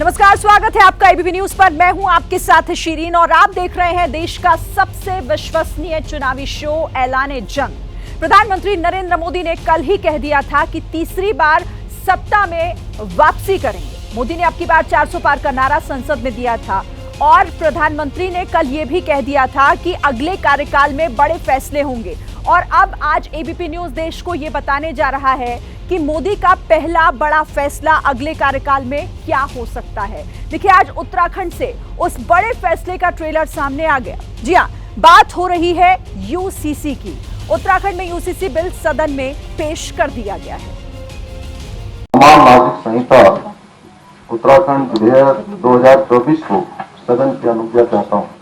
नमस्कार, स्वागत है आपका एबीपी न्यूज पर। मैं हूं आपके साथ शीरीन और आप देख रहे हैं देश का सबसे विश्वसनीय चुनावी शो ऐलाने जंग। प्रधानमंत्री नरेंद्र मोदी ने कल ही कह दिया था कि तीसरी बार सत्ता में वापसी करेंगे। मोदी ने अब की बार 400 पार का नारा संसद में दिया था और प्रधानमंत्री ने कल ये भी कह दिया था कि अगले कार्यकाल में बड़े फैसले होंगे। और अब आज एबीपी न्यूज देश को ये बताने जा रहा है कि मोदी का पहला बड़ा फैसला अगले कार्यकाल में क्या हो सकता है। देखिए, आज उत्तराखंड से उस बड़े फैसले का ट्रेलर सामने आ गया। जी हां, बात हो रही है यूसीसी की। उत्तराखंड में यूसीसी बिल सदन में पेश कर दिया गया है। समान नागरिक संहिता उत्तराखंड विधेयक 2024 को सदन की अनुज्ञा चाहता हूँ।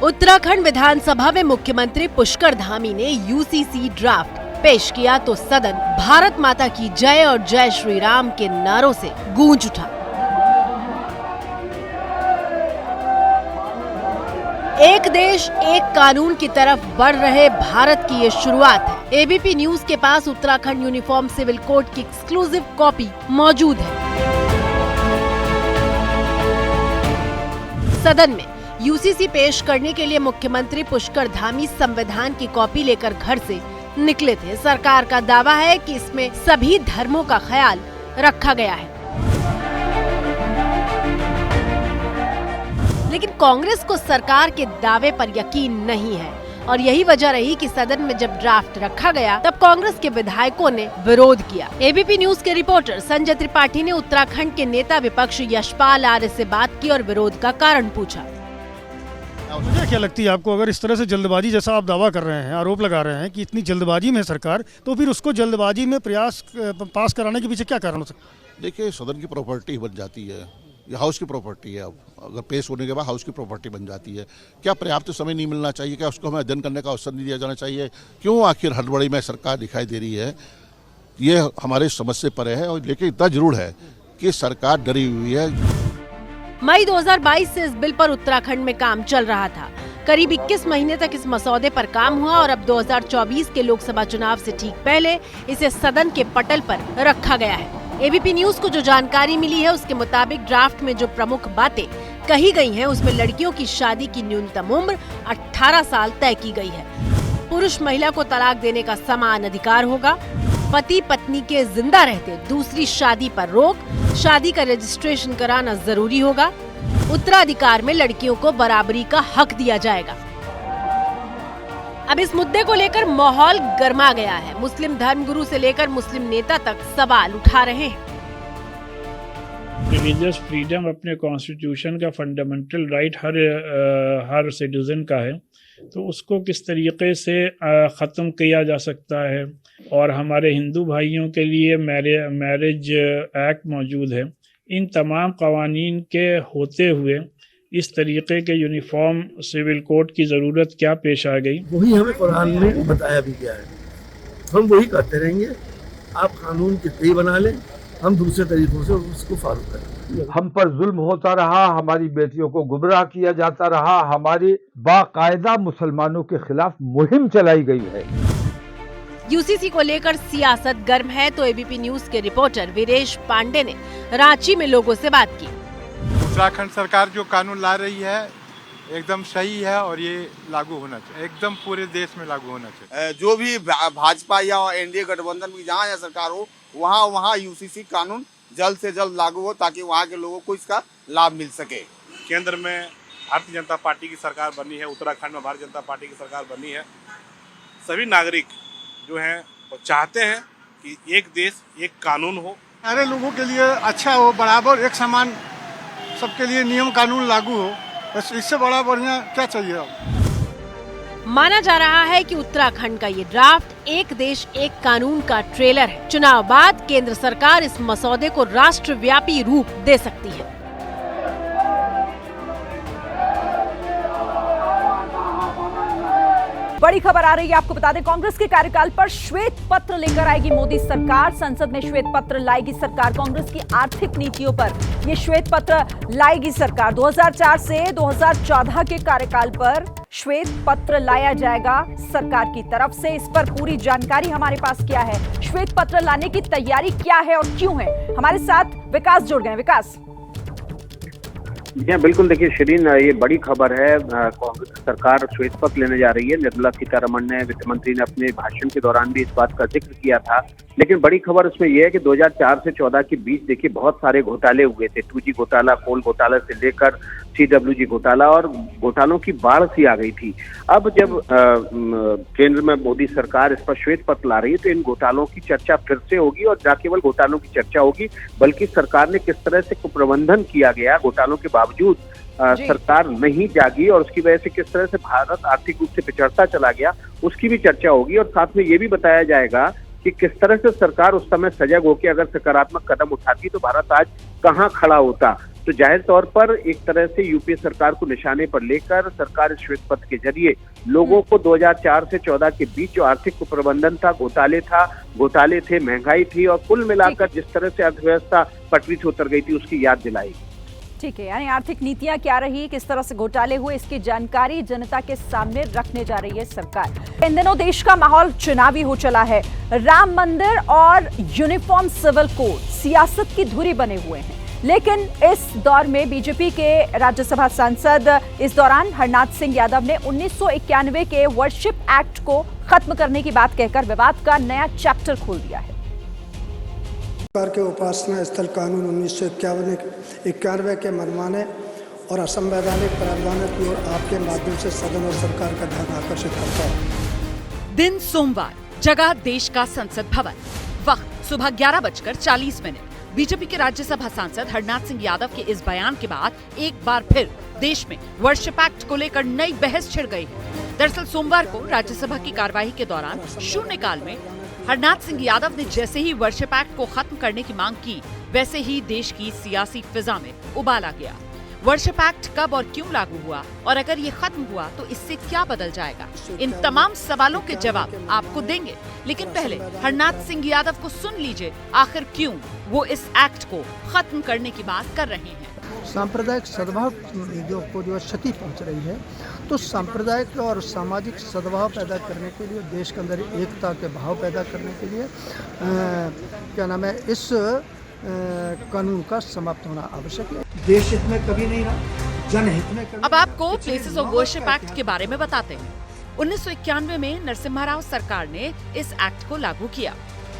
उत्तराखंड विधानसभा में मुख्यमंत्री पुष्कर धामी ने यूसीसी ड्राफ्ट पेश किया तो सदन भारत माता की जय और जय श्री राम के नारों से गूंज उठा। एक देश एक कानून की तरफ बढ़ रहे भारत की ये शुरुआत है। एबीपी न्यूज के पास उत्तराखंड यूनिफॉर्म सिविल कोड की एक्सक्लूसिव कॉपी मौजूद है। सदन में यूसीसी पेश करने के लिए मुख्यमंत्री पुष्कर धामी संविधान की कॉपी लेकर घर से निकले थे। सरकार का दावा है कि इसमें सभी धर्मों का ख्याल रखा गया है, लेकिन कांग्रेस को सरकार के दावे पर यकीन नहीं है और यही वजह रही कि सदन में जब ड्राफ्ट रखा गया तब कांग्रेस के विधायकों ने विरोध किया। एबीपी न्यूज के रिपोर्टर संजय त्रिपाठी ने उत्तराखंड के नेता विपक्ष यशपाल आर्य से बात की और विरोध का कारण पूछा। मुझे क्या लगती है आपको, अगर इस तरह से जल्दबाजी जैसा आप दावा कर रहे हैं, आरोप लगा रहे हैं कि इतनी जल्दबाजी में सरकार, तो फिर उसको जल्दबाजी में प्रयास पास कराने के पीछे क्या कारण हो सकता है? देखिए, सदन की प्रॉपर्टी बन जाती है, ये हाउस की प्रॉपर्टी है। अब अगर पेश होने के बाद हाउस की प्रॉपर्टी बन जाती है, क्या पर्याप्त समय नहीं मिलना चाहिए? क्या उसको हमें अध्ययन करने का अवसर नहीं दिया जाना चाहिए? क्यों आखिर हड़बड़ी में सरकार दिखाई दे रही है? ये हमारे समझ से परे है। और लेकिन इतना जरूर है कि सरकार डरी हुई है। मई 2022 से इस बिल पर उत्तराखंड में काम चल रहा था। करीब 21 महीने तक इस मसौदे पर काम हुआ और अब 2024 के लोकसभा चुनाव से ठीक पहले इसे सदन के पटल पर रखा गया है। एबीपी न्यूज को जो जानकारी मिली है उसके मुताबिक ड्राफ्ट में जो प्रमुख बातें कही गई हैं उसमें लड़कियों की शादी की न्यूनतम उम्र 18 साल तय की गई है। पुरुष महिला को तलाक देने का समान अधिकार होगा। पति पत्नी के जिंदा रहते दूसरी शादी पर रोक। शादी का रजिस्ट्रेशन कराना जरूरी होगा। उत्तराधिकार में लड़कियों को बराबरी का हक दिया जाएगा। अब इस मुद्दे को लेकर माहौल गर्मा गया है। मुस्लिम धर्मगुरु से लेकर मुस्लिम नेता तक सवाल उठा रहे हैं। रिलीजियस फ्रीडम अपने कॉन्स्टिट्यूशन का फंडामेंटल राइट हर सिटीजन का है, तो उसको किस तरीके से ख़त्म किया जा सकता है? और हमारे हिंदू भाइयों के लिए मैरिज एक्ट मौजूद है। इन तमाम कवानीन के होते हुए इस तरीके के यूनिफॉर्म सिविल कोड की ज़रूरत क्या पेश आ गई? वही हमें कुरान में बताया भी गया है। हम वही करते रहेंगे। आप कानून के तय बना लें, हम दूसरे तरीकों से उसको फॉलो करें। हम पर जुल्म होता रहा, हमारी बेटियों को गुमराह किया जाता रहा, हमारी बाकायदा मुसलमानों के खिलाफ मुहिम चलाई गई है। यूसीसी को लेकर सियासत गर्म है तो एबीपी न्यूज के रिपोर्टर वीरेश पांडे ने रांची में लोगों से बात की। उत्तराखंड सरकार जो कानून ला रही है एकदम सही है और ये लागू होना चाहिए, एकदम पूरे देश में लागू होना चाहिए। जो भी भाजपा या एनडीए गठबंधन की जहाँ सरकार हो वहाँ यूसीसी कानून जल्द से जल्द लागू हो ताकि वहाँ के लोगों को इसका लाभ मिल सके। केंद्र में भारतीय जनता पार्टी की सरकार बनी है, उत्तराखंड में भारतीय जनता पार्टी की सरकार बनी है। सभी नागरिक जो हैं वो चाहते हैं कि एक देश एक कानून हो, सारे लोगों के लिए अच्छा हो, बराबर एक समान सबके लिए नियम कानून लागू हो। बस इससे बड़ा बढ़िया क्या चाहिए अब? माना जा रहा है कि उत्तराखंड का ये ड्राफ्ट एक देश एक कानून का ट्रेलर है। चुनाव बाद केंद्र सरकार इस मसौदे को राष्ट्रव्यापी रूप दे सकती है। बड़ी खबर आ रही है, आपको बता दें कांग्रेस के कार्यकाल पर श्वेत पत्र लेकर आएगी मोदी सरकार। संसद में श्वेत पत्र लाएगी सरकार। कांग्रेस की आर्थिक नीतियों पर यह श्वेत पत्र लाएगी सरकार। 2004 से 2014 के कार्यकाल पर श्वेत पत्र लाया जाएगा सरकार की तरफ से। इस पर पूरी जानकारी हमारे पास क्या है, श्वेत पत्र लाने की तैयारी क्या है और क्यों है, हमारे साथ विकास जुड़ गए। विकास। जी बिल्कुल, देखिए शिरीन, ये बड़ी खबर है। कांग्रेस सरकार श्वेत पत्र लेने जा रही है। निर्मला सीतारमण ने, वित्त मंत्री ने अपने भाषण के दौरान भी इस बात का जिक्र किया था। लेकिन बड़ी खबर उसमें यह है कि 2004 से 14 के बीच देखिए बहुत सारे घोटाले हुए थे। 2G घोटाला, कोल घोटाला से लेकर CWG घोटाला, और घोटालों की बाढ़ सी आ गई थी। अब जब केंद्र में मोदी सरकार इस पर श्वेत पत्र ला रही है तो इन घोटालों की चर्चा फिर से होगी, और न केवल घोटालों की चर्चा होगी बल्कि सरकार ने किस तरह से कुप्रबंधन किया गया, घोटालों के बावजूद सरकार नहीं जागी और उसकी वजह से किस तरह से भारत आर्थिक रूप से पिछड़ता चला गया, उसकी भी चर्चा होगी। और साथ में ये भी बताया जाएगा कि किस तरह से सरकार उस समय सजग होकर अगर सकारात्मक कदम उठाती तो भारत आज कहां खड़ा होता। तो जाहिर तौर पर एक तरह से यूपीए सरकार को निशाने पर लेकर सरकार श्वेत पत्र के जरिए लोगों को 2004 से 14 के बीच जो आर्थिक कुप्रबंधन था, घोटाले थे, महंगाई थी, और कुल मिलाकर जिस तरह से अर्थव्यवस्था पटरी से उतर गई थी उसकी याद दिलाई। ठीक है, यानी आर्थिक नीतियां क्या रही, किस तरह से घोटाले हुए, इसकी जानकारी जनता के सामने रखने जा रही है सरकार। इन दिनों देश का माहौल चुनावी हो चला है। राम मंदिर और यूनिफॉर्म सिविल कोड सियासत की धुरी बने हुए हैं। लेकिन इस दौर में बीजेपी के राज्यसभा सांसद इस दौरान हरनाथ सिंह यादव ने 1991 के वर्शिप एक्ट को खत्म करने की बात कहकर विवाद का नया चैप्टर खोल दिया है। सरकार के उपासना स्थल कानून 1991 के मनमाने और असंवैधानिक प्रावधानों की ओर आपके माध्यम से सदन और सरकार का ध्यान आकर्षित करता है। दिन सोमवार, जगह देश का संसद भवन, वक्त सुबह 11:40 बीजेपी के राज्यसभा सांसद हरनाथ सिंह यादव के इस बयान के बाद एक बार फिर देश में वर्शिप एक्ट को लेकर नई बहस छिड़ गई है। दरअसल सोमवार को राज्यसभा की कार्यवाही के दौरान शून्यकाल में हरनाथ सिंह यादव ने जैसे ही वर्शिप एक्ट को खत्म करने की मांग की, वैसे ही देश की सियासी फिजा में उबाल आ गया। वर्शिप एक्ट कब और क्यों लागू हुआ, और अगर ये खत्म हुआ तो इससे क्या बदल जाएगा, इन तमाम सवालों के जवाब आपको देंगे। लेकिन पहले हरनाथ सिंह यादव को सुन लीजिए, आखिर क्यों वो इस एक्ट को खत्म करने की बात कर रहे हैं। सांप्रदायिक सद्भाव को जो क्षति पहुंच रही है, तो सांप्रदायिक और सामाजिक सद्भाव पैदा करने के लिए, देश के अंदर एकता के भाव पैदा करने के लिए इस कानून का समाप्त होना आवश्यक है। देश हित में कभी नहीं रहा, जनहित में कभी। अब आपको प्लेसेस ऑफ वर्शिप एक्ट के बारे में बताते हैं। 1991 में नरसिम्हा राव सरकार ने इस एक्ट को लागू किया।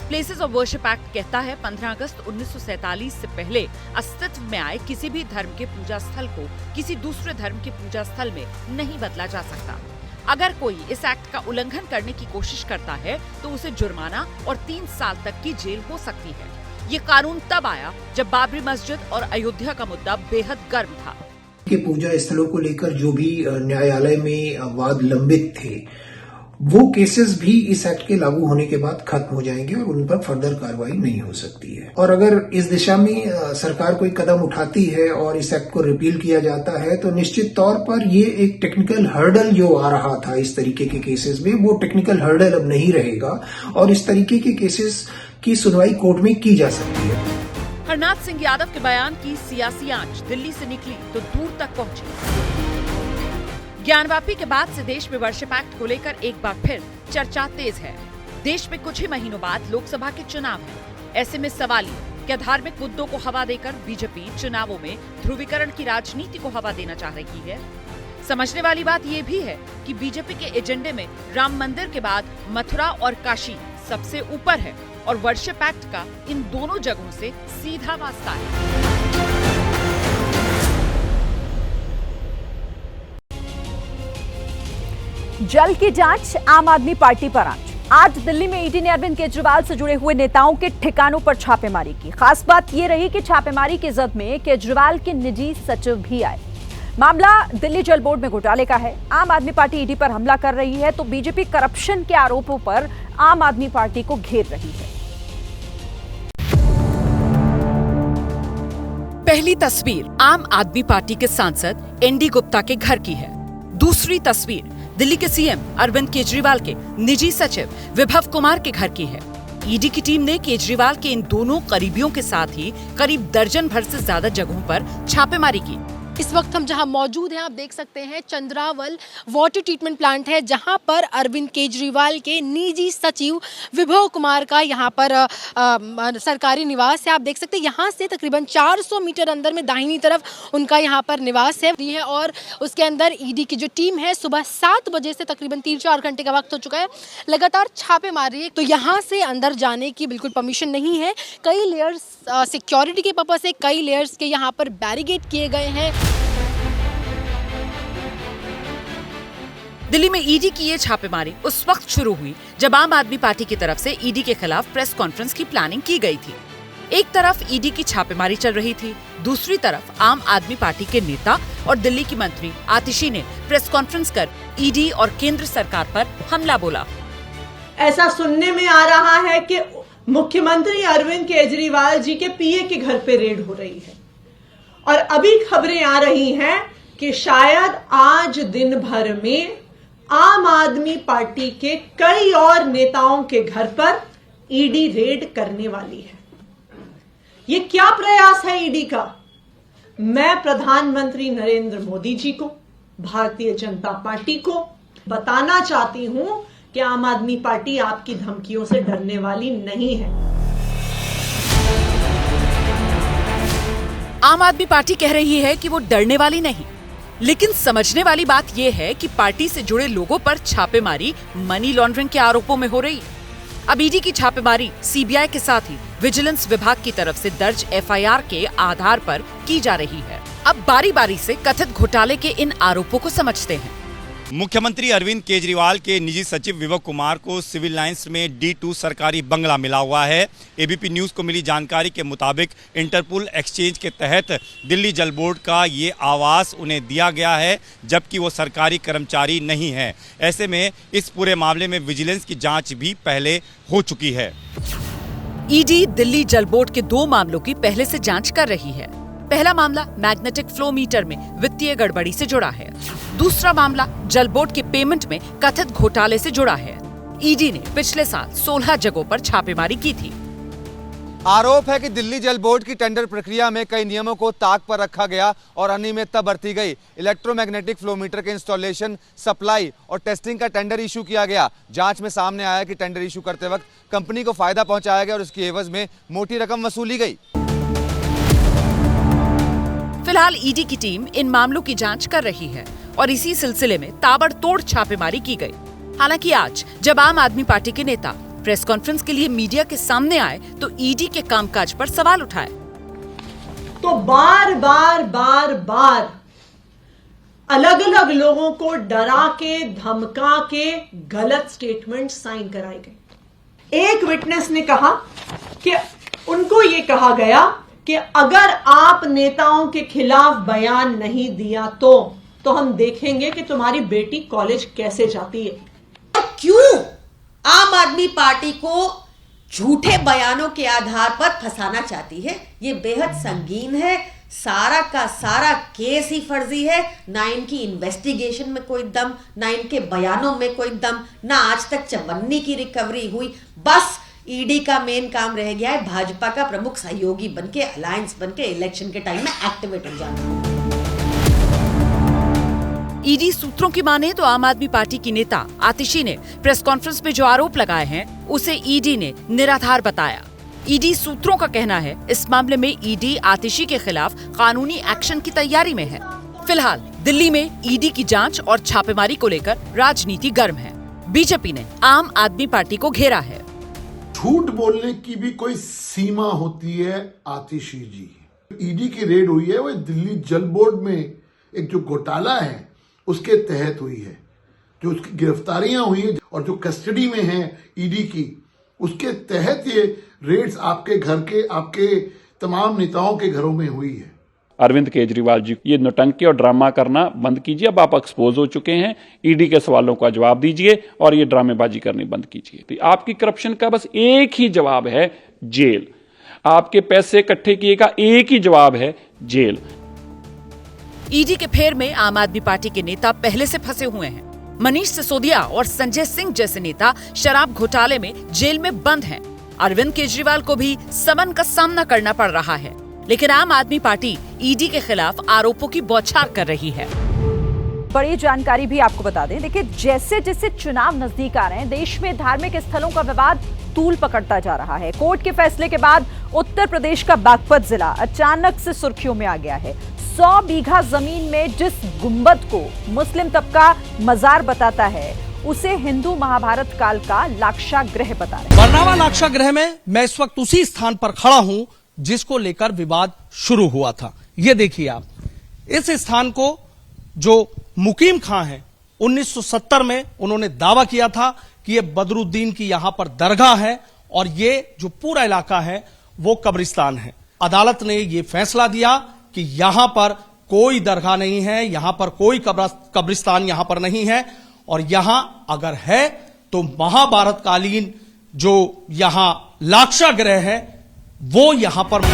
प्लेसेस ऑफ वर्शिप एक्ट कहता है 15 अगस्त 1947 से पहले अस्तित्व में आए किसी भी धर्म के पूजा स्थल को किसी दूसरे धर्म के पूजा स्थल में नहीं बदला जा सकता। अगर कोई इस एक्ट का उल्लंघन करने की कोशिश करता है तो उसे जुर्माना और 3 साल तक की जेल हो सकती है। ये कानून तब आया जब बाबरी मस्जिद और अयोध्या का मुद्दा बेहद गर्म था। के पूजा स्थलों को लेकर जो भी न्यायालय में वाद लंबित थे, वो केसेस भी इस एक्ट के लागू होने के बाद खत्म हो जाएंगे और उन पर फर्दर कार्रवाई नहीं हो सकती है। और अगर इस दिशा में सरकार कोई कदम उठाती है और इस एक्ट को रिपील किया जाता है तो निश्चित तौर पर ये एक टेक्निकल हर्डल जो आ रहा था इस तरीके के केसेस में, वो टेक्निकल हर्डल अब नहीं रहेगा और इस तरीके के केसेस की सुनवाई कोर्ट में की जा सकती है। हरनाथ सिंह यादव के बयान की सियासी आंच दिल्ली से निकली तो दूर तक पहुंची। ज्ञानवापी के बाद से देश में वर्शिप एक्ट को लेकर एक बार फिर चर्चा तेज है। देश में कुछ ही महीनों बाद लोकसभा के चुनाव हैं। ऐसे में सवाल ये, क्या धार्मिक मुद्दों को हवा देकर बीजेपी चुनावों में ध्रुवीकरण की राजनीति को हवा देना चाह रही है? समझने वाली बात ये भी है कि बीजेपी के एजेंडे में राम मंदिर के बाद मथुरा और काशी सबसे ऊपर है और वर्शिप एक्ट का इन दोनों जगहों से सीधा वास्ता है। जल की जांच, आम आदमी पार्टी पर आंच। आज दिल्ली में ईडी ने अरविंद केजरीवाल से जुड़े हुए नेताओं के ठिकानों पर छापेमारी की। खास बात यह रही कि छापेमारी की जद में केजरीवाल के निजी सचिव भी आए। मामला दिल्ली जल बोर्ड में घोटाले का है। आम आदमी पार्टी ईडी पर हमला कर रही है तो बीजेपी करप्शन के आरोपों पर आम आदमी पार्टी को घेर रही है। पहली तस्वीर आम आदमी पार्टी के सांसद एनडी गुप्ता के घर की है। दूसरी तस्वीर दिल्ली के सीएम अरविंद केजरीवाल के निजी सचिव विभव कुमार के घर की है। ईडी की टीम ने केजरीवाल के इन दोनों करीबियों के साथ ही करीब दर्जन भर से ज्यादा जगहों पर छापेमारी की। इस वक्त हम जहां मौजूद हैं आप देख सकते हैं चंद्रावल वाटर ट्रीटमेंट प्लांट है, जहां पर अरविंद केजरीवाल के निजी सचिव विभव कुमार का यहां पर सरकारी निवास है। आप देख सकते हैं यहां से तकरीबन 400 मीटर अंदर में दाहिनी तरफ उनका यहां पर निवास है और उसके अंदर ईडी की जो टीम है सुबह 7 बजे से तकरीबन 3-4 घंटे का वक्त हो चुका है, लगातार छापे मार रही है। तो यहाँ से अंदर जाने की बिल्कुल परमिशन नहीं है। कई लेयर्स सिक्योरिटी के पर्पज से कई लेयर्स के यहाँ पर बैरिकेड किए गए हैं। दिल्ली में ईडी की ये छापेमारी उस वक्त शुरू हुई जब आम आदमी पार्टी की तरफ से ईडी के खिलाफ प्रेस कॉन्फ्रेंस की प्लानिंग की गई थी। एक तरफ ईडी की छापेमारी चल रही थी, दूसरी तरफ आम आदमी पार्टी के नेता और दिल्ली की मंत्री आतिशी ने प्रेस कॉन्फ्रेंस कर ईडी और केंद्र सरकार पर हमला बोला। ऐसा सुनने में आ रहा है कि मुख्यमंत्री अरविंद केजरीवाल जी के पीए के घर पे रेड हो रही है और अभी खबरें आ रही हैं कि शायद आज दिन भर में आम आदमी पार्टी के कई और नेताओं के घर पर ईडी रेड करने वाली है। ये क्या प्रयास है ईडी का? मैं प्रधानमंत्री नरेंद्र मोदी जी को, भारतीय जनता पार्टी को बताना चाहती हूं कि आम आदमी पार्टी आपकी धमकियों से डरने वाली नहीं है। आम आदमी पार्टी कह रही है कि वो डरने वाली नहीं, लेकिन समझने वाली बात यह है कि पार्टी से जुड़े लोगों पर छापेमारी मनी लॉन्ड्रिंग के आरोपों में हो रही है। अब ईडी की छापेमारी सीबीआई के साथ ही विजिलेंस विभाग की तरफ से दर्ज एफआईआर के आधार पर की जा रही है। अब बारी बारी से कथित घोटाले के इन आरोपों को समझते हैं। मुख्यमंत्री अरविंद केजरीवाल के निजी सचिव विभव कुमार को सिविल लाइंस में D2 सरकारी बंगला मिला हुआ है। एबीपी न्यूज़ को मिली जानकारी के मुताबिक इंटरपोल एक्सचेंज के तहत दिल्ली जल बोर्ड का ये आवास उन्हें दिया गया है, जबकि वो सरकारी कर्मचारी नहीं है। ऐसे में इस पूरे मामले में विजिलेंस की जांच भी पहले हो चुकी है। ईडी दिल्ली जल बोर्ड के 2 मामलों की पहले से जांच कर रही है। पहला मामला मैग्नेटिक फ्लो मीटर में वित्तीय गड़बड़ी से जुड़ा है। दूसरा मामला जल बोर्ड के पेमेंट में कथित घोटाले से जुड़ा है। ईडी ने पिछले साल 16 जगहों पर छापेमारी की थी। आरोप है कि दिल्ली जल बोर्ड की टेंडर प्रक्रिया में कई नियमों को ताक पर रखा गया और अनियमितता बरती गई। इलेक्ट्रोमैग्नेटिक फ्लो मीटर के इंस्टॉलेशन, सप्लाई और टेस्टिंग का टेंडर इशू किया गया। जांच में सामने आया कि टेंडर इशू करते वक्त कंपनी को फायदा पहुंचाया गया और इसकी एवज में मोटी रकम वसूली गई। फिलहाल ईडी की टीम इन मामलों की जांच कर रही है और इसी सिलसिले में ताबड़तोड़ छापेमारी की गई। हालांकि आज जब आम आदमी पार्टी के नेता प्रेस कॉन्फ्रेंस के लिए मीडिया के सामने आए तो ईडी के कामकाज पर सवाल उठाए। तो बार बार अलग अलग लोगों को डरा के, धमका के गलत स्टेटमेंट साइन कराए गए। एक विटनेस ने कहा कि उनको ये कहा गया कि अगर आप नेताओं के खिलाफ बयान नहीं दिया तो हम देखेंगे कि तुम्हारी बेटी कॉलेज कैसे जाती है। क्यों आम आदमी पार्टी को झूठे बयानों के आधार पर फंसाना चाहती है? ये बेहद संगीन है। सारा का सारा केस ही फर्जी है। ना इनकी इन्वेस्टिगेशन में कोई दम, ना इनके बयानों में कोई दम, ना आज तक चवन्नी की रिकवरी हुई। बस ईडी का मेन काम रह गया है भाजपा का प्रमुख सहयोगी बनके, अलायंस बनके इलेक्शन के टाइम में एक्टिवेट हो जाना। ईडी सूत्रों की माने तो आम आदमी पार्टी की नेता आतिशी ने प्रेस कॉन्फ्रेंस में जो आरोप लगाए हैं उसे ईडी ने निराधार बताया। ईडी सूत्रों का कहना है इस मामले में ईडी आतिशी के खिलाफ कानूनी एक्शन की तैयारी में है। फिलहाल दिल्ली में ईडी की जांच और छापेमारी को लेकर राजनीति गर्म है। बीजेपी ने आम आदमी पार्टी को घेरा है। झूठ बोलने की भी कोई सीमा होती है आतिशी जी। ईडी की रेड हुई है वो दिल्ली जल बोर्ड में एक जो घोटाला है उसके तहत हुई है। जो उसकी गिरफ्तारियां हुई है और जो कस्टडी में है ईडी की, उसके तहत ये रेड्स आपके घर के, आपके तमाम नेताओं के घरों में हुई है। अरविंद केजरीवाल जी, ये नौटंकी और ड्रामा करना बंद कीजिए। अब आप एक्सपोज हो चुके हैं। ईडी के सवालों का जवाब दीजिए और ये ड्रामेबाजी करनी बंद कीजिए। तो आपकी करप्शन का बस एक ही जवाब है, जेल। आपके पैसे इकट्ठे किए का एक ही जवाब है, जेल। ईडी के फेर में आम आदमी पार्टी के नेता पहले से फंसे हुए हैं। मनीष सिसोदिया और संजय सिंह जैसे नेता शराब घोटाले में जेल में बंद हैं। अरविंद केजरीवाल को भी समन का सामना करना पड़ रहा है, लेकिन आम आदमी पार्टी ईडी के खिलाफ आरोपों की बौछार कर रही है। बड़ी जानकारी भी आपको बता दें, देखिए जैसे जैसे चुनाव नजदीक आ रहे हैं, देश में धार्मिक स्थलों का विवाद तूल पकड़ता जा रहा है। कोर्ट के फैसले के बाद उत्तर प्रदेश का बागपत जिला अचानक से सुर्खियों में आ गया है। 100 बीघा जमीन में जिस गुंबद को मुस्लिम तबका मजार बताता है, उसे हिंदू महाभारत काल का लाक्षागृह बता रहे हैं। बरनावा लाक्षागृह में मैं इस वक्त उसी स्थान पर खड़ा हूं जिसको लेकर विवाद शुरू हुआ था। ये देखिए आप, इस स्थान को जो मुकीम खां हैं 1970 में उन्होंने दावा किया था कि ये बदरुद्दीन की यहां पर दरगाह है और ये जो पूरा इलाका है वो कब्रिस्तान है। अदालत ने ये फैसला दिया कि यहां पर कोई दरगाह नहीं है, यहां पर कोई कब्रिस्तान यहां पर नहीं है, और यहां अगर है तो महाभारत कालीन जो यहां लाक्षागृह है वो यहां पर,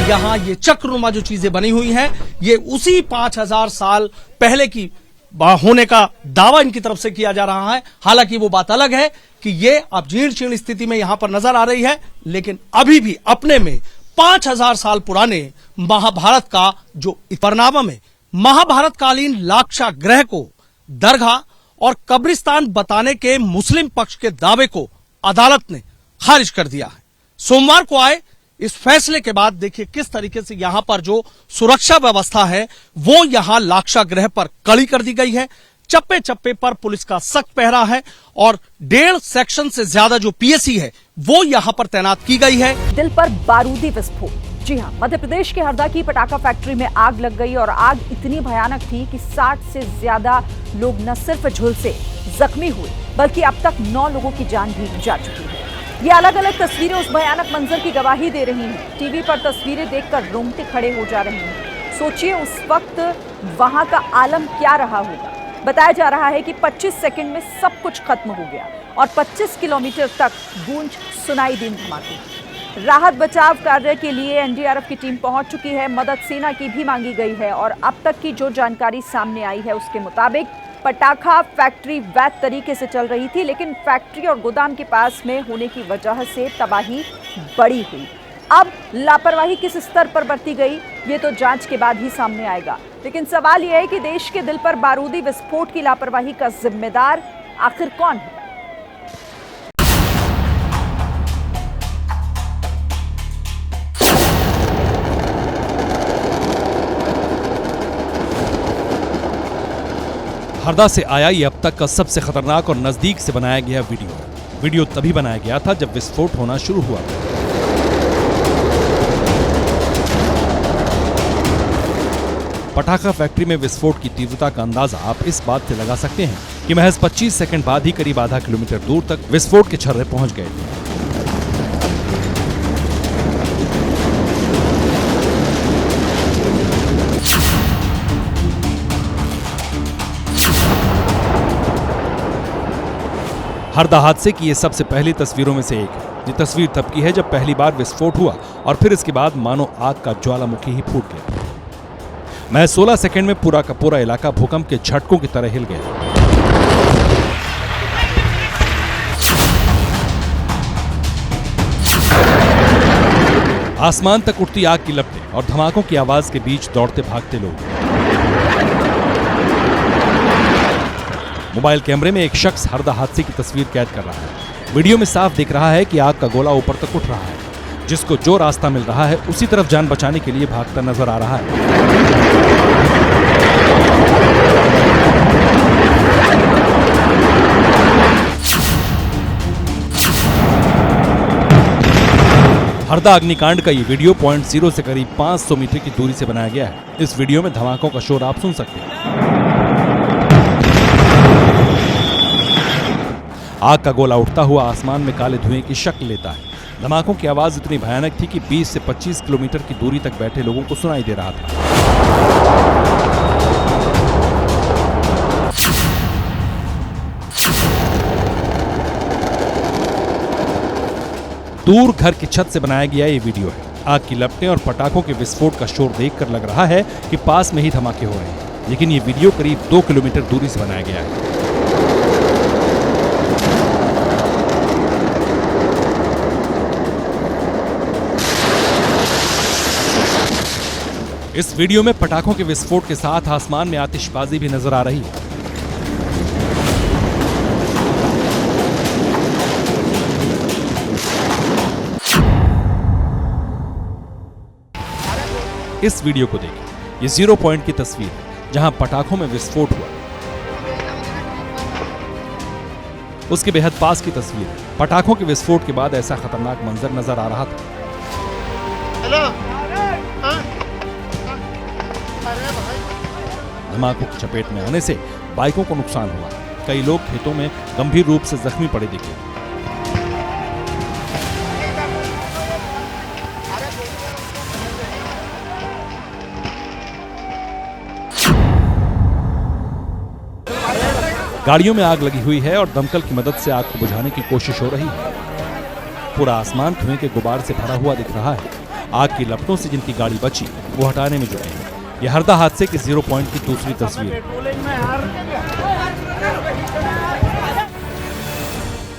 यहां ये चक्रनुमा जो चीजें बनी हुई हैं ये उसी 5000 साल पहले की होने का दावा इनकी तरफ से किया जा रहा है। हालांकि वो बात अलग है कि ये अब जीर्ण शीर्ण स्थिति में यहां पर नजर आ रही है, लेकिन अभी भी अपने में 5000 साल पुराने महाभारत का जो बरनावा में महाभारत कालीन लाक्षागृह को दरगाह और कब्रिस्तान बताने के मुस्लिम पक्ष के दावे को अदालत ने खारिज कर दिया है। सोमवार को आए इस फैसले के बाद देखिए किस तरीके से यहां पर जो सुरक्षा व्यवस्था है वो यहां लाक्षागृह पर कड़ी कर दी गई है। चप्पे चप्पे पर पुलिस का सख्त पहरा है और 1.5 सेक्शन से ज्यादा जो पीएसी है वो यहां पर तैनात की गई है। दिल पर बारूदी विस्फोट। जी हां, मध्य प्रदेश के हरदा की पटाखा फैक्ट्री में आग लग गई और आग इतनी भयानक थी कि 60 से ज्यादा लोग न सिर्फ झुलसे जख्मी हुए बल्कि अब तक 9 लोगों की जान भी जा चुकी है। ये अलग अलग तस्वीरें उस भयानक मंजर की गवाही दे रही हैं। टीवी पर तस्वीरें देखकर रोंगटे खड़े हो जा रहे हैं। सोचिए उस वक्त वहां का आलम क्या रहा होगा। बताया जा रहा है कि 25 सेकंड में सब कुछ खत्म हो गया और 25 किलोमीटर तक गूंज सुनाई दी धमाके। राहत बचाव कार्य के लिए एनडीआरएफ की टीम पहुंच चुकी है। मदद सेना की भी मांगी गई है और अब तक की जो जानकारी सामने आई है उसके मुताबिक पटाखा फैक्ट्री वैध तरीके से चल रही थी, लेकिन फैक्ट्री और गोदाम के पास में होने की वजह से तबाही बड़ी हुई। अब लापरवाही किस स्तर पर बरती गई ये तो जांच के बाद ही सामने आएगा, लेकिन सवाल यह है कि देश के दिल पर बारूदी विस्फोट की लापरवाही का जिम्मेदार आखिर कौन है। हरदा से आया ये अब तक का सबसे खतरनाक और नजदीक से बनाया गया वीडियो तभी बनाया गया था जब विस्फोट होना शुरू हुआ। पटाखा फैक्ट्री में विस्फोट की तीव्रता का अंदाजा आप इस बात से लगा सकते हैं कि महज 25 सेकंड बाद ही करीब आधा किलोमीटर दूर तक विस्फोट के छर्रे पहुंच गए थे। हरदा हादसे की ये सबसे पहली तस्वीरों में से एक है। ये तस्वीर तब की है जब पहली बार विस्फोट हुआ और फिर इसके बाद मानो आग का ज्वालामुखी ही फूट गया। महज 16 सेकंड में पूरा का पूरा इलाका भूकंप के झटकों की तरह हिल गया। आसमान तक उठती आग की लपटें और धमाकों की आवाज के बीच दौड़ते भागते लोग। मोबाइल कैमरे में एक शख्स हरदा हादसे की तस्वीर कैद कर रहा है। वीडियो में साफ दिख रहा है कि आग का गोला ऊपर तक उठ रहा है। जिसको जो रास्ता मिल रहा है उसी तरफ जान बचाने के लिए भागता नजर आ रहा है। हरदा अग्निकांड का ये वीडियो पॉइंट 0 से करीब 500 मीटर की दूरी से बनाया गया है। इस वीडियो में धमाकों का शोर आप सुन सकते हैं। आग का गोला उठता हुआ आसमान में काले धुएं की शक्ल लेता है। धमाकों की आवाज इतनी भयानक थी कि 20 से 25 किलोमीटर की दूरी तक बैठे लोगों को सुनाई दे रहा था। दूर घर की छत से बनाया गया ये वीडियो है। आग की लपटें और पटाखों के विस्फोट का शोर देखकर लग रहा है कि पास में ही धमाके हो रहे हैं। लेकिन ये वीडियो करीब 2 किलोमीटर दूरी से बनाया गया है। इस वीडियो में पटाखों के विस्फोट के साथ आसमान में आतिशबाजी भी नजर आ रही है। इस वीडियो को देखिए, ये 0 पॉइंट की तस्वीर है जहां पटाखों में विस्फोट हुआ। उसके बेहद पास की तस्वीर है। पटाखों के विस्फोट के बाद ऐसा खतरनाक मंजर नजर आ रहा था। धमाकों की चपेट में आने से बाइकों को नुकसान हुआ। कई लोग खेतों में गंभीर रूप से जख्मी पड़े दिखे। गाड़ियों में आग लगी हुई है और दमकल की मदद से आग को बुझाने की कोशिश हो रही है। पूरा आसमान धुएं के गुबार से भरा हुआ दिख रहा है। आग की लपटों से जिनकी गाड़ी बची वो हटाने में जुटे हैं। यह हरदा हादसे के 0 पॉइंट की दूसरी तस्वीर है।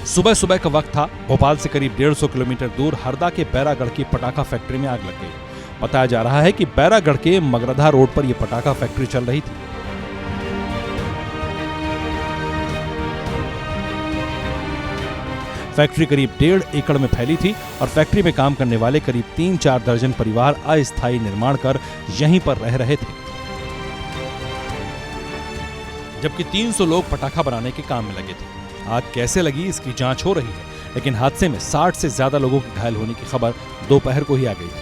सुबह सुबह का वक्त था। भोपाल से करीब 150 किलोमीटर दूर हरदा के बैरागढ़ की पटाखा फैक्ट्री में आग लग गई। बताया जा रहा है कि बैरागढ़ के मगरधा रोड पर यह पटाखा फैक्ट्री चल रही थी। फैक्ट्री करीब 1.5 एकड़ में फैली थी और फैक्ट्री में काम करने वाले करीब 3-4 दर्जन परिवार अस्थायी निर्माण कर यहीं पर रह रहे थे, जबकि 300 लोग पटाखा बनाने के काम में लगे थे। आग कैसे लगी इसकी जांच हो रही है, लेकिन हादसे में 60 से ज्यादा लोगों के घायल होने की खबर दोपहर को ही आ गई थी।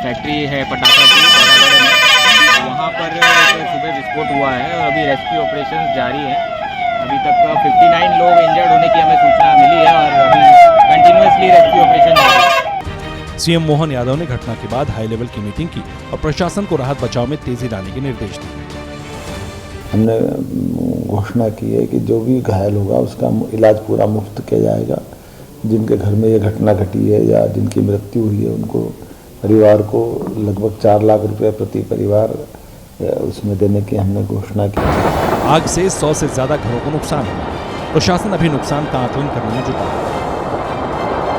फैक्ट्री है पटाखा की, वहाँ पर सुबह विस्फोट हुआ है और अभी रेस्क्यू ऑपरेशन जारी है। अभी तक 59 लोग इंजर्ड होने की हमें सूचना मिली है और अभी कंटिन्यूअसली रेस्क्यू ऑपरेशन जारी है। सीएम मोहन यादव ने घटना के बाद हाई लेवल की मीटिंग की और प्रशासन को राहत बचाव में तेजी लाने के निर्देश दिए। हमने घोषणा की है कि जो भी घायल होगा उसका इलाज पूरा मुफ्त किया जाएगा। जिनके घर में ये घटना घटी है या जिनकी मृत्यु हुई है उनको परिवार को लगभग 4 लाख रुपए प्रति परिवार उसमें देने की हमने घोषणा की। आग से 100 से ज्यादा घरों को नुकसान हुआ। प्रशासन अभी नुकसान का आकलन करने में जुटा है।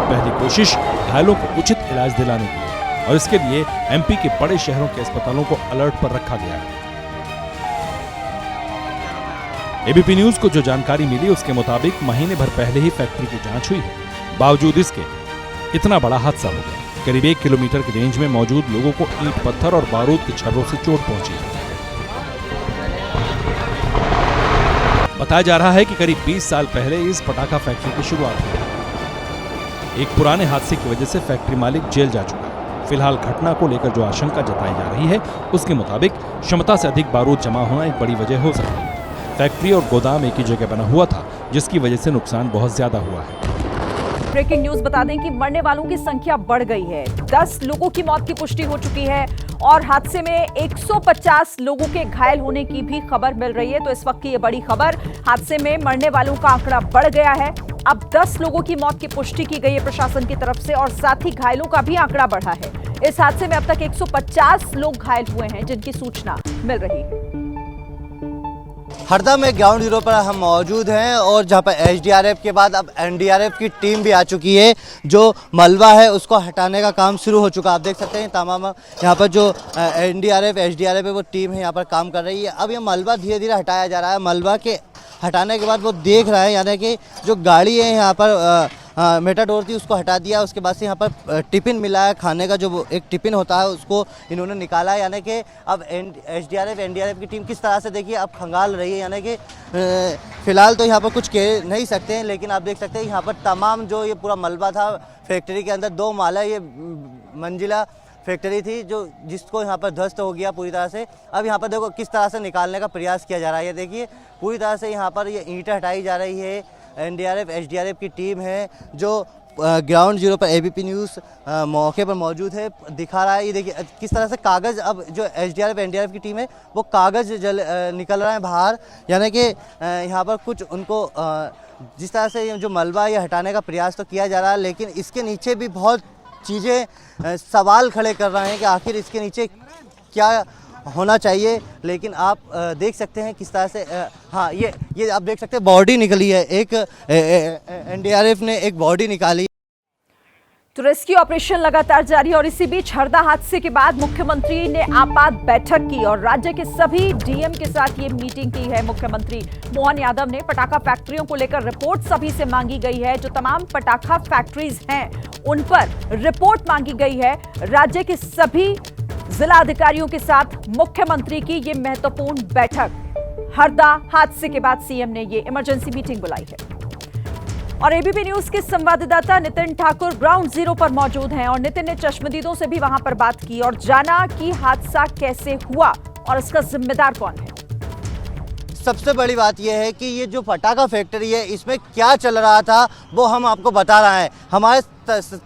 पहली कोशिश घायलों को उचित इलाज दिलाने की है और इसके लिए एमपी के बड़े शहरों के अस्पतालों को अलर्ट पर रखा गया है। एबीपी न्यूज को जो जानकारी मिली उसके मुताबिक महीने भर पहले ही फैक्ट्री की जांच हुई है। बावजूद इसके इतना बड़ा हादसा हो गया। करीब 1 किलोमीटर की रेंज में मौजूद लोगों को ईंट पत्थर और बारूद के छर्रों से चोट पहुंची है। बताया जा रहा है कि करीब 20 साल पहले इस पटाखा फैक्ट्री की शुरुआत हुई। एक पुराने हादसे की वजह से फैक्ट्री मालिक जेल जा चुका है। फिलहाल घटना को लेकर जो आशंका जताई जा रही है उसके मुताबिक क्षमता से अधिक बारूद जमा होना एक बड़ी वजह हो सकती है। फैक्ट्री और गोदाम एक ही जगह बना हुआ था, जिसकी वजह से नुकसान बहुत ज्यादा हुआ है। ब्रेकिंग न्यूज बता दें कि मरने वालों की संख्या बढ़ गई है। 10 लोगों की मौत की पुष्टि हो चुकी है और हादसे में 150 लोगों के घायल होने की भी खबर मिल रही है। तो इस वक्त की ये बड़ी खबर, हादसे में मरने वालों का आंकड़ा बढ़ गया है। अब 10 लोगों की मौत की पुष्टि की गई है प्रशासन की तरफ से और साथ ही घायलों का भी आंकड़ा बढ़ा है। इस हादसे में अब तक 150 लोग घायल हुए हैं जिनकी सूचना मिल रही है। हरदा में ग्राउंड जीरो पर हम मौजूद हैं और जहां पर एसडीआरएफ के बाद अब एनडीआरएफ की टीम भी आ चुकी है। जो मलबा है उसको हटाने का काम शुरू हो चुका है। आप देख सकते हैं तमाम यहां पर जो एनडीआरएफ एसडीआरएफ है वो टीम है यहां पर काम कर रही है। अब ये मलबा धीरे धीरे हटाया जा रहा है। मलबा के हटाने के बाद वो देख रहा है, यानी कि जो गाड़ी है यहाँ पर मेटाडोर थी उसको हटा दिया। उसके बाद से यहाँ पर टिफिन मिला है, खाने का जो एक टिफिन होता है उसको इन्होंने निकाला है। यानी कि अब एसडीआरएफ एनडीआरएफ की टीम किस तरह से देखिए अब खंगाल रही है। यानी कि फिलहाल तो यहाँ पर कुछ कह नहीं सकते हैं, लेकिन आप देख सकते हैं यहाँ पर तमाम जो ये पूरा मलबा था फैक्ट्री के अंदर 2 माला ये मंजिला फैक्ट्री थी जो जिसको यहाँ पर ध्वस्त हो गया पूरी तरह से। अब यहाँ पर देखो किस तरह से निकालने का प्रयास किया जा रहा है। ये देखिए पूरी तरह से यहाँ पर ये ईंटें हटाई जा रही है। एनडीआरएफ एसडीआरएफ की टीम है जो ग्राउंड जीरो पर एबीपी न्यूज़ मौके पर मौजूद है, दिखा रहा है। ये देखिए किस तरह से कागज़, अब जो एसडीआरएफ एनडीआरएफ की टीम है वो कागज़ निकल रहा है बाहर। यानी कि यहाँ पर कुछ उनको जिस तरह से जो मलबा ये हटाने का प्रयास तो किया जा रहा है, लेकिन इसके नीचे भी बहुत चीज़ें सवाल खड़े कर रहे हैं कि आखिर इसके नीचे क्या होना चाहिए। लेकिन आप देख सकते हैं किस तरह से हाँ ये आप देख सकते हैं बॉडी निकली है, एक एनडीआरएफ ने एक बॉडी निकाली। तो रेस्क्यू ऑपरेशन लगातार जारी और इसी बीच हरदा हादसे के बाद मुख्यमंत्री ने आपात बैठक की और राज्य के सभी डीएम के साथ ये मीटिंग की है। मुख्यमंत्री मोहन यादव ने पटाखा फैक्ट्रियों को लेकर रिपोर्ट सभी से मांगी गई है। जो तमाम पटाखा फैक्ट्रीज हैं उन पर रिपोर्ट मांगी गई है। राज्य के सभी जिला अधिकारियों के साथ मुख्यमंत्री की ये महत्वपूर्ण बैठक। हरदा हादसे के बाद सीएम ने ये इमरजेंसी मीटिंग बुलाई है। और एबीपी न्यूज के संवाददाता नितिन ठाकुर ग्राउंड जीरो पर मौजूद हैं और नितिन ने चश्मदीदों से भी वहां पर बात की और जाना कि हादसा कैसे हुआ और इसका जिम्मेदार कौन है। सबसे बड़ी बात यह है कि ये जो पटाखा फैक्ट्री है इसमें क्या चल रहा था वो हम आपको बता रहे हैं। हमारे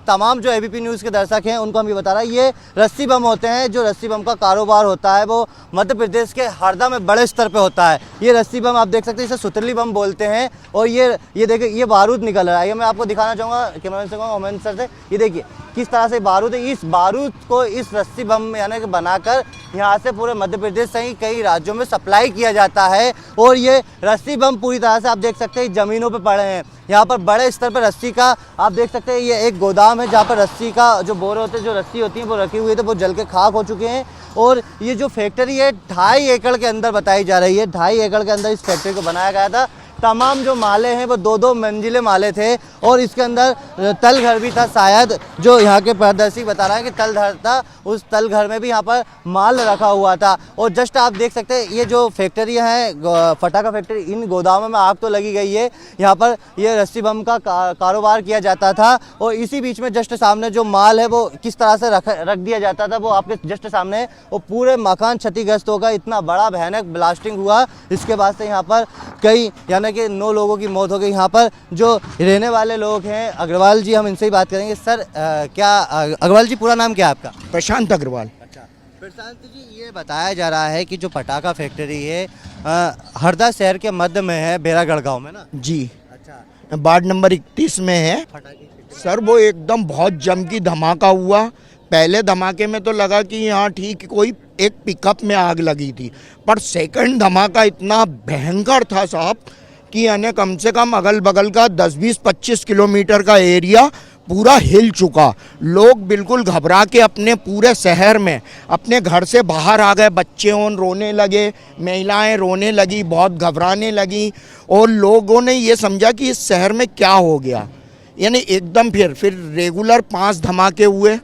तमाम जो एबीपी न्यूज़ के दर्शक हैं उनको हम ये बता रहे हैं, ये रस्सी बम होते हैं। जो रस्सी बम का कारोबार होता है वो मध्य प्रदेश के हरदा में बड़े स्तर पे होता है। ये रस्सी बम आप देख सकते हैं, इसे सुतली बम बोलते हैं। और ये देखिए ये बारूद निकल रहा है, ये मैं आपको दिखाना चाहूँगा कैमरामैन से कहूँगा मोमेंट सर से। ये देखिए किस तरह से बारूद है। इस बारूद को इस रस्सी बम यानी कि बनाकर यहाँ से पूरे मध्य प्रदेश सहित कई राज्यों में सप्लाई किया जाता है। और ये रस्सी बम पूरी तरह से आप देख सकते हैं ज़मीनों पे पड़े हैं। यहाँ पर बड़े स्तर पर रस्सी का आप देख सकते हैं ये एक गोदाम है जहाँ पर रस्सी का जो बोरे होते हैं, जो रस्सी होती है वो रखी हुई है, तो वो जल के खाक हो चुके हैं। और ये जो फैक्ट्री है 2.5 एकड़ के अंदर बताई जा रही है। 2.5 एकड़ के अंदर इस फैक्ट्री को बनाया गया था। तमाम जो माले हैं वो 2-2 मंजिले माले थे और इसके अंदर तल घर भी था। शायद जो यहाँ के प्रदर्शी बता रहा है कि तल घर था, उस तल घर में भी यहाँ पर माल रखा हुआ था। और जस्ट आप देख सकते हैं ये जो फैक्ट्री है पटाखा फैक्ट्री, इन गोदामों में आग तो लगी गई है। यहाँ पर ये रस्सी बम का कारोबार किया जाता था और इसी बीच में जस्ट सामने जो माल है वो किस तरह से रख दिया जाता था वो आपके जस्ट सामने। वो पूरे मकान क्षतिग्रस्त होगा, इतना बड़ा भयानक ब्लास्टिंग हुआ। इसके बाद से यहाँ पर कई यानी कि 9 लोगों की मौत हो गई। यहाँ पर जो रहने वाले लोग हैं अग्रवाल जी, हम इनसे ही बात करेंगे। सर क्या अग्रवाल जी पूरा नाम क्या है आपका? प्रशांत अग्रवाल। अच्छा प्रशांत जी, ये बताया जा रहा है कि जो पटाखा फैक्ट्री है हरदा शहर के मध्य में है, बेरागढ़ गांव में ना जी। अच्छा वार्ड नंबर 31 में है सर। वो एकदम बहुत जम की धमाका हुआ। पहले धमाके में तो लगा कि यहाँ ठीक कोई एक पिकअप में आग लगी थी, पर सेकंड धमाका इतना भयंकर था साहब कि यानी कम से कम अगल बगल का 10-20-25 किलोमीटर का एरिया पूरा हिल चुका। लोग बिल्कुल घबरा के अपने पूरे शहर में अपने घर से बाहर आ गए। बच्चे रोने लगे, महिलाएं रोने लगी, बहुत घबराने लगी और लोगों ने ये समझा कि इस शहर में क्या हो गया। यानी एकदम फिर रेगुलर 5 धमाके हुए।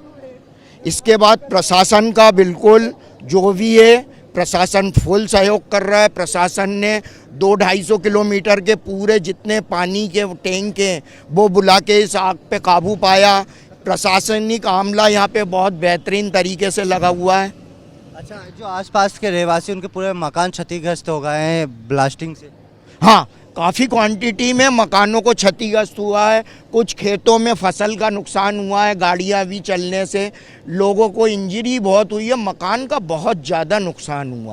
इसके बाद प्रशासन का बिल्कुल जो भी है प्रशासन फुल सहयोग कर रहा है। प्रशासन ने 200-250 किलोमीटर के पूरे जितने पानी के टैंक हैं वो बुला के इस आग पे काबू पाया। प्रशासनिक आमला यहाँ पे बहुत बेहतरीन तरीके से लगा हुआ है। अच्छा, जो आसपास के रहवासी उनके पूरे मकान क्षतिग्रस्त हो गए हैं ब्लास्टिंग से? हाँ, काफ़ी क्वांटिटी में मकानों को क्षतिग्रस्त हुआ है। कुछ खेतों में फसल का नुकसान हुआ है, गाड़ियां भी चलने से लोगों को इंजरी बहुत हुई है। मकान का बहुत ज़्यादा नुकसान हुआ।